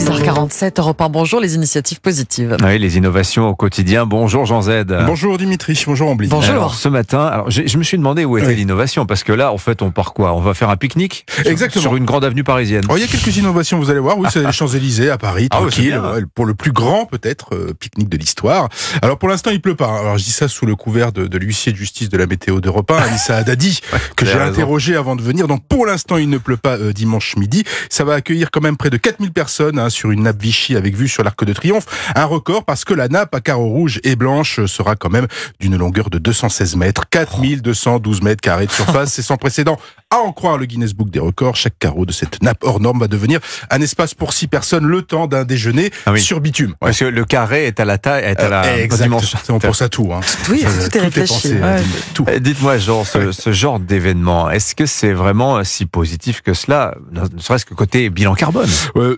6h47, Europe 1, bonjour, les initiatives positives. Oui, les innovations au quotidien. Bonjour Jean Z. Bonjour Dimitri, bonjour Ambly. Bonjour. Alors, ce matin, je me suis demandé où était l'innovation, parce que là, en fait, on part quoi? On va faire un pique-nique sur une grande avenue parisienne. Il y a quelques innovations, vous allez voir. Oui, c'est les Champs-Élysées à Paris, tranquille, pour le plus grand peut-être pique-nique de l'histoire. Alors pour l'instant, il pleut pas. Alors je dis ça sous le couvert de l'huissier de justice de la météo d'Europe 1, Anissa Haddadi, que j'ai interrogé avant de venir. Donc pour l'instant, il ne pleut pas dimanche midi. Ça va accueillir quand même près de 4000 personnes sur une nappe Vichy avec vue sur l'Arc de Triomphe. Un record parce que la nappe à carreaux rouges et blanches sera quand même d'une longueur de 216 mètres, 4212 mètres carrés de surface. C'est sans précédent. À en croire le Guinness Book des records, chaque carreau de cette nappe hors norme va devenir un espace pour 6 personnes le temps d'un déjeuner sur bitume. Parce que le carré est à la taille, est à la dimension. On pense à tout. Oui, tout est réfléchi. Tout. Dites-moi, Jean, ce genre d'événement, est-ce que c'est vraiment si positif que cela, ne serait-ce que côté bilan carbone?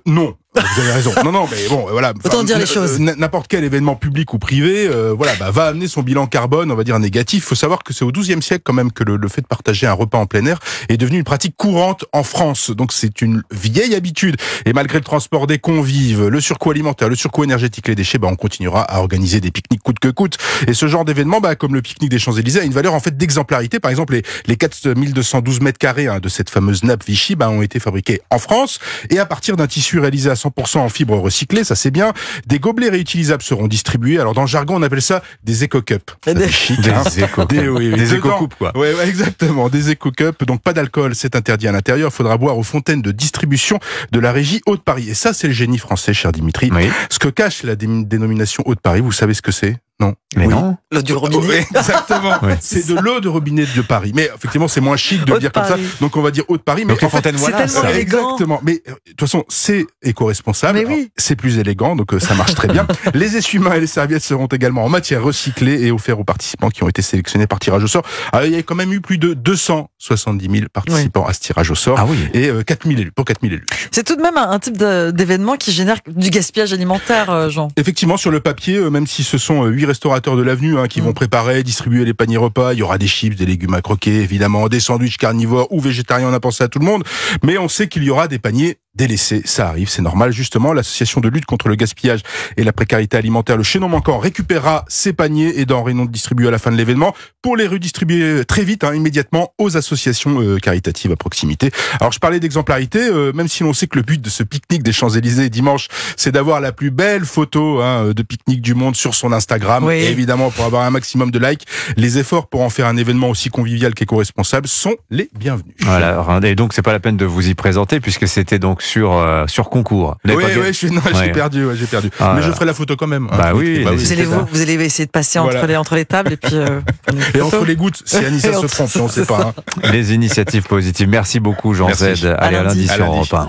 Non. Vous avez raison. Non, mais bon, voilà. Autant dire les choses. N'importe quel événement public ou privé, va amener son bilan carbone, on va dire négatif. Il faut savoir que c'est au XIIe siècle quand même que le fait de partager un repas en plein air est devenu une pratique courante en France. Donc c'est une vieille habitude. Et malgré le transport des convives, le surcoût alimentaire, le surcoût énergétique, les déchets, on continuera à organiser des pique-niques coûte que coûte. Et ce genre d'événement, comme le pique-nique des Champs-Élysées, a une valeur en fait d'exemplarité. Par exemple, les 4212 mètres carrés de cette fameuse nappe Vichy, ont été fabriqués en France et à partir d'un tissu réalisé à 100% en fibre recyclée, ça c'est bien. Des gobelets réutilisables seront distribués. Alors dans le jargon, on appelle ça des éco-cups. Des éco-coupes, quoi. Ouais, exactement. Des éco-cups. Donc pas d'alcool, c'est interdit à l'intérieur. Il faudra boire aux fontaines de distribution de la régie Hauts-de-Paris. Et ça, c'est le génie français, cher Dimitri. Oui. Ce que cache la dénomination Hauts-de-Paris, vous savez ce que c'est? Non. Mais non. L'eau du robinet. Exactement. C'est de l'eau de robinet de Paris. Mais effectivement, c'est moins chic de le dire comme ça. Donc on va dire Haut-de-Paris. Mais en fait, c'est tellement élégant. Exactement. Mais de toute façon, c'est éco-responsable. C'est plus élégant, donc ça marche très bien. Les essuie-mains et les serviettes seront également en matière recyclée et offerts aux participants qui ont été sélectionnés par tirage au sort. Alors, il y a quand même eu plus de 270 000 participants à ce tirage au sort. Et 4000 élus, pour 4000 élus. C'est tout de même un type d'événement qui génère du gaspillage alimentaire, Jean. Effectivement, sur le papier, même si ce sont 8 restaurateurs de l'avenue qui vont préparer, distribuer les paniers repas, il y aura des chips, des légumes à croquer, évidemment, des sandwichs carnivores ou végétariens, on a pensé à tout le monde, mais on sait qu'il y aura des paniers délaissés, ça arrive, c'est normal. Justement, l'association de lutte contre le gaspillage et la précarité alimentaire, le Chaînon Manquant, récupérera ces paniers et denrées non distribuées à la fin de l'événement pour les redistribuer très vite, immédiatement, aux associations caritatives à proximité. Alors, je parlais d'exemplarité, même si l'on sait que le but de ce pique-nique des Champs-Élysées dimanche, c'est d'avoir la plus belle photo de pique-nique du monde sur son Instagram. Et évidemment, pour avoir un maximum de likes, les efforts pour en faire un événement aussi convivial qu'éco-responsable sont les bienvenus. Voilà, et donc c'est pas la peine de vous y présenter puisque c'était donc sur concours. J'ai perdu. Mais je ferai la photo quand même. Vous allez essayer de passer entre les tables et puis et entre les gouttes, si Anissa se trompe, on ne sait pas. Les initiatives positives. Merci beaucoup, Jean Z. Allez, à lundi sur Europe 1.